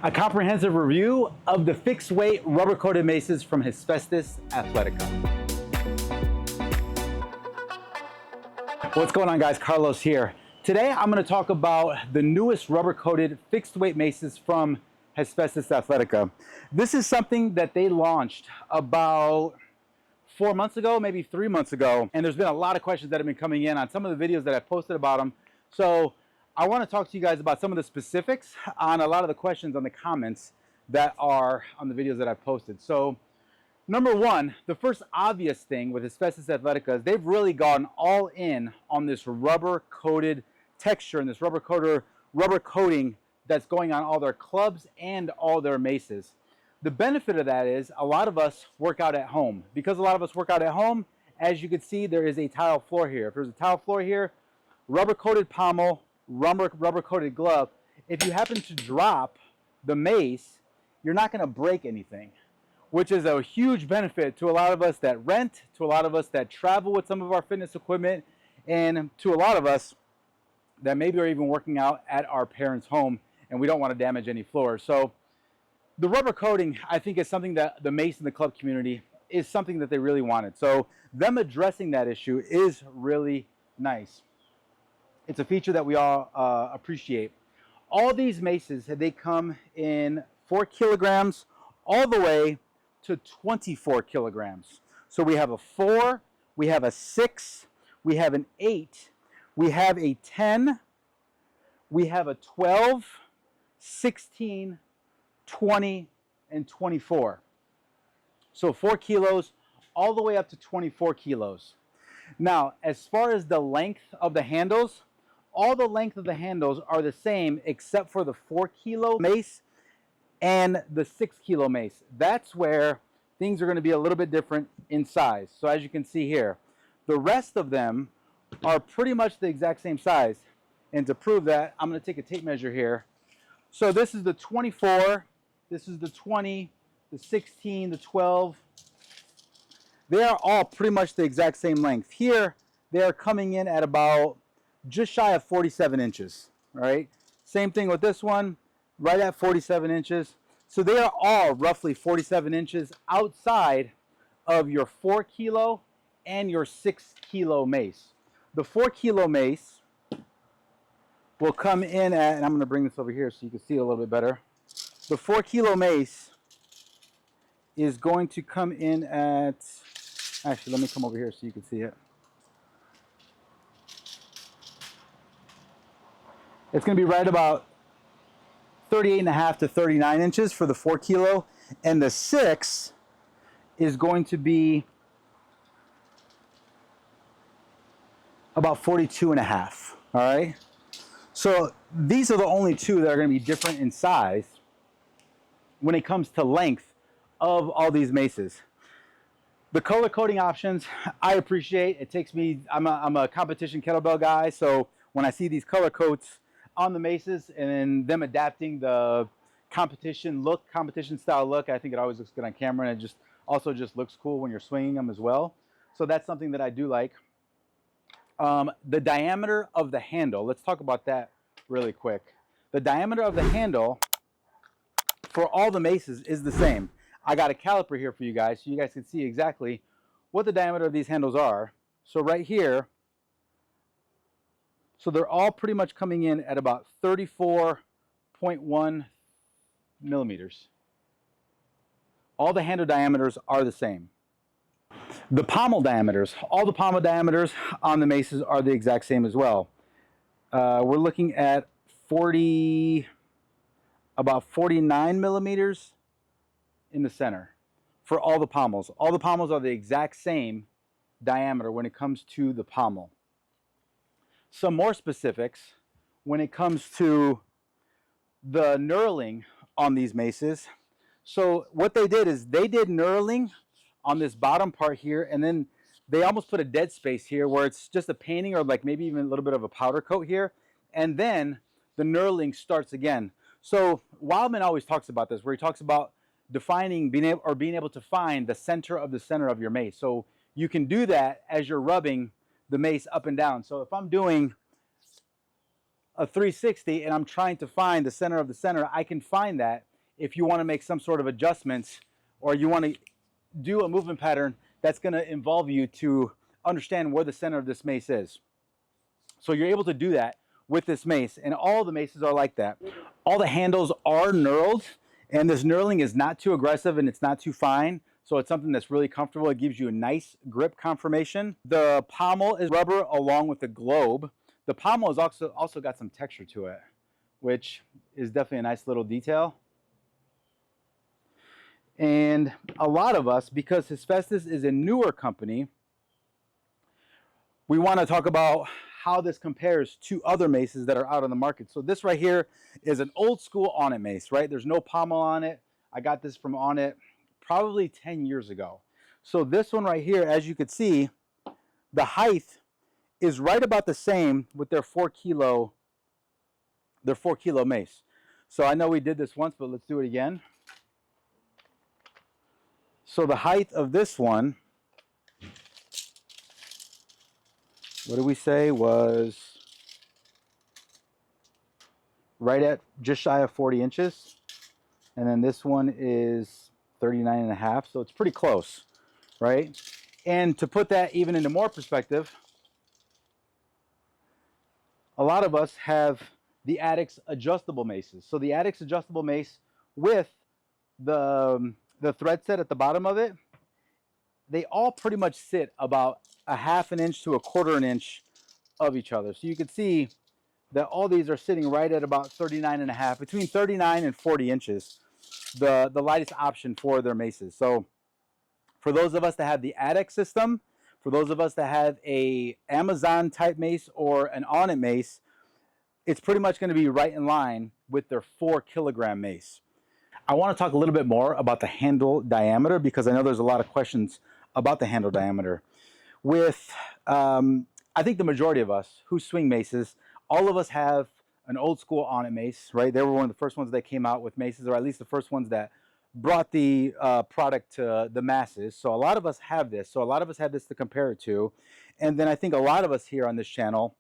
A comprehensive review of the fixed weight rubber coated maces from Hephaestus Athletica. What's going on, guys? Carlos here. Today I'm going to talk about the newest rubber coated fixed weight maces from Hephaestus Athletica. This is something that they launched about 4 months ago, maybe 3 months ago, and there's been a lot of questions that have been coming in on some of the videos that I've posted about them. So I want to talk to you guys about some of the specifics on a lot of the questions on the comments that are on the videos that I've posted. So number one, the first obvious thing with Hephaestus Athletica is they've really gone all in on this rubber coated texture and this rubber coating that's going on all their clubs and all their maces. The benefit of that is a lot of us work out at home. Because a lot of us work out at home, as you can see, there is a tile floor here. If there's a tile floor here, rubber coated pommel, rubber coated glove. If you happen to drop the mace, you're not going to break anything, which is a huge benefit to a lot of us that rent, to a lot of us that travel with some of our fitness equipment, and to a lot of us that maybe are even working out at our parents' home and we don't want to damage any floors. So the rubber coating, I think, is something that the mace and the club community is something that they really wanted. So them addressing that issue is really nice. It's a feature that we all appreciate. All these maces, they come in 4 kilograms all the way to 24 kilograms. So we have a 4, we have a 6, we have an 8, we have a 10, we have a 12, 16, 20, and 24. So 4 kilos all the way up to 24 kilos. Now, as far as the length of the handles, all the length of the handles are the same except for the 4 kilo mace and the 6 kilo mace. That's where things are going to be a little bit different in size. So as you can see here, the rest of them are pretty much the exact same size. And to prove that, I'm going to take a tape measure here. So this is the 24, this is the 20, the 16, the 12. They are all pretty much the exact same length. Here, they are coming in at about just shy of 47 inches, all right? Same thing with this one, right at 47 inches. So they are all roughly 47 inches outside of your 4 kilo and your 6 kilo mace. The 4 kilo mace will come in at, and I'm going to bring this over here so you can see it a little bit better. The 4 kilo mace is going to come in at, actually, let me come over here so you can see it. It's going to be right about 38.5 to 39 inches for the 4 kilo. And the 6 is going to be about 42.5. All right. So these are the only two that are going to be different in size when it comes to length of all these maces. The color coding options, I appreciate. It takes me, I'm a competition kettlebell guy. So when I see these color coats on the maces and then them adapting the competition style look, I think it always looks good on camera, and it also looks cool when you're swinging them as well. So that's something that I do like. The diameter of the handle, let's talk about that really quick. The diameter of the handle for all the maces is the same. I got a caliper here for you guys so you guys can see exactly what the diameter of these handles are. So right here, so they're all pretty much coming in at about 34.1 millimeters. All the handle diameters are the same. The pommel diameters, all the pommel diameters on the maces are the exact same as well. We're looking at about 49 millimeters in the center for all the pommels. All the pommels are the exact same diameter when it comes to the pommel. Some more specifics when it comes to the knurling on these maces. So what they did is they did knurling on this bottom part here, and then they almost put a dead space here where it's just a painting or like maybe even a little bit of a powder coat here, and then the knurling starts again. So Wildman always talks about this, where he talks about defining, being able to find the center of your mace. So you can do that as you're rubbing the mace up and down. So if I'm doing a 360 and I'm trying to find the center of the center, I can find that if you want to make some sort of adjustments or you want to do a movement pattern that's going to involve you to understand where the center of this mace is. So you're able to do that with this mace, and all the maces are like that. All the handles are knurled, and this knurling is not too aggressive and it's not too fine. So it's something that's really comfortable. It gives you a nice grip conformation. The pommel is rubber along with the globe. The pommel has also got some texture to it, which is definitely a nice little detail. And a lot of us, because Hephaestus is a newer company, we want to talk about how this compares to other maces that are out on the market. So this right here is an old school Onnit mace, right? There's no pommel on it. I got this from Onnit probably 10 years ago. So this one right here, as you could see, the height is right about the same with their 4 kilo mace. So I know we did this once, but let's do it again. So the height of this one, what did we say, was right at just shy of 40 inches. And then this one is 39.5, so it's pretty close, right? And to put that even into more perspective, a lot of us have the Adex adjustable maces. So the Adex adjustable mace with the thread set at the bottom of it, they all pretty much sit about a 1/2 inch to a 1/4 inch of each other. So you can see that all these are sitting right at about 39.5, between 39 and 40 inches, the lightest option for their maces. So for those of us that have the Adex system, for those of us that have a Amazon type mace or an Onnit mace, it's pretty much going to be right in line with their 4 kilogram mace. I want to talk a little bit more about the handle diameter because I know there's a lot of questions about the handle diameter. With, I think the majority of us who swing maces, all of us have an old school Onnit mace, right? They were one of the first ones that came out with maces, or at least the first ones that brought the product to the masses. So a lot of us have this. So a lot of us have this to compare it to. And then I think a lot of us here on this channel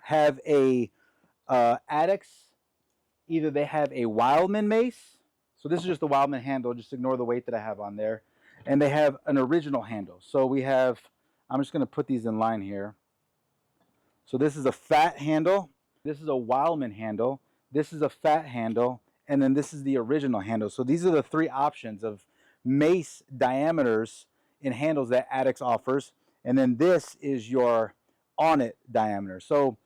have a Adex. Either they have a Wildman mace. So this is just the Wildman handle. Just ignore the weight that I have on there. And they have an original handle. So we have, I'm just going to put these in line here. So this is a fat handle. This is a Wildman handle. This is a fat handle. And then this is the original handle. So these are the 3 options of mace diameters in handles that Adex offers. And then this is your Onnit diameter. So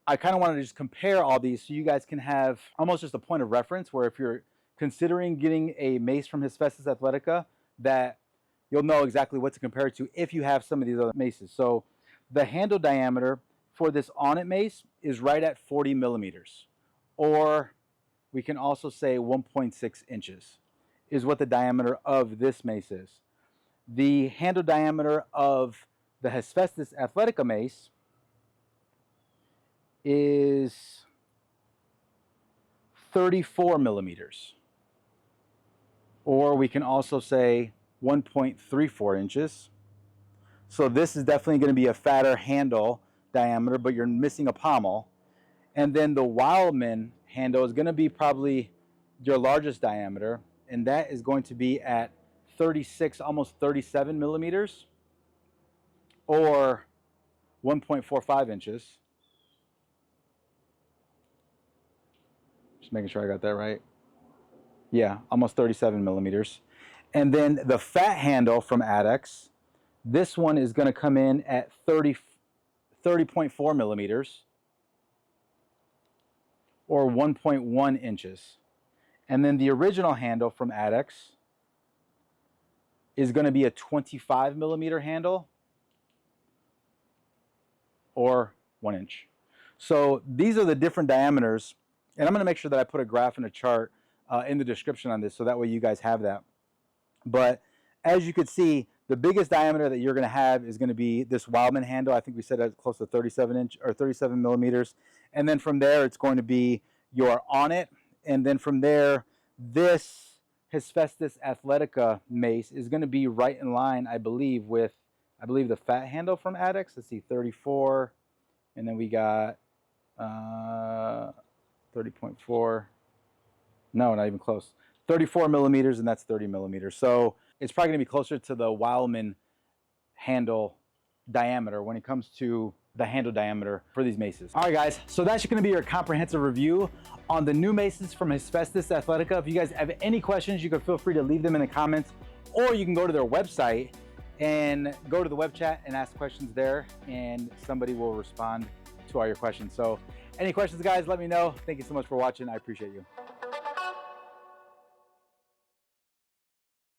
I kind of want to just compare all these so you guys can have almost just a point of reference where if you're considering getting a mace from Hephaestus Athletica, that you'll know exactly what to compare it to if you have some of these other maces. So the handle diameter for this Onnit mace is right at 40 millimeters, or we can also say 1.6 inches is what the diameter of this mace is. The handle diameter of the Hephaestus Athletica mace is 34 millimeters, or we can also say 1.34 inches. So this is definitely going to be a fatter handle diameter, but you're missing a pommel. And then the Wildman handle is going to be probably your largest diameter, and that is going to be at 36, almost 37 millimeters, or 1.45 inches. Just making sure I got that right. Yeah, almost 37 millimeters. And then the fat handle from Adex, this one is going to come in at 30.4 millimeters, or 1.1 inches. And then the original handle from Adex is going to be a 25 millimeter handle, or 1 inch. So these are the different diameters. And I'm going to make sure that I put a graph and a chart in the description on this, so that way you guys have that. But as you could see, the biggest diameter that you're going to have is going to be this Wildman handle. I think we said it's close to 37 millimeters. And then from there, it's going to be your Onnit. And then from there, this Hephaestus Athletica mace is going to be right in line, I believe, with, the fat handle from Adex. Let's see, 34. And then we got 30.4. No, not even close. 34 millimeters, and that's 30 millimeters. So it's probably going to be closer to the Wildman handle diameter when it comes to the handle diameter for these maces. All right, guys, so that's going to be your comprehensive review on the new maces from Hephaestus Athletica. If you guys have any questions, you can feel free to leave them in the comments, or you can go to their website and go to the web chat and ask questions there, and somebody will respond to all your questions. So any questions, guys, let me know. Thank you so much for watching. I appreciate you.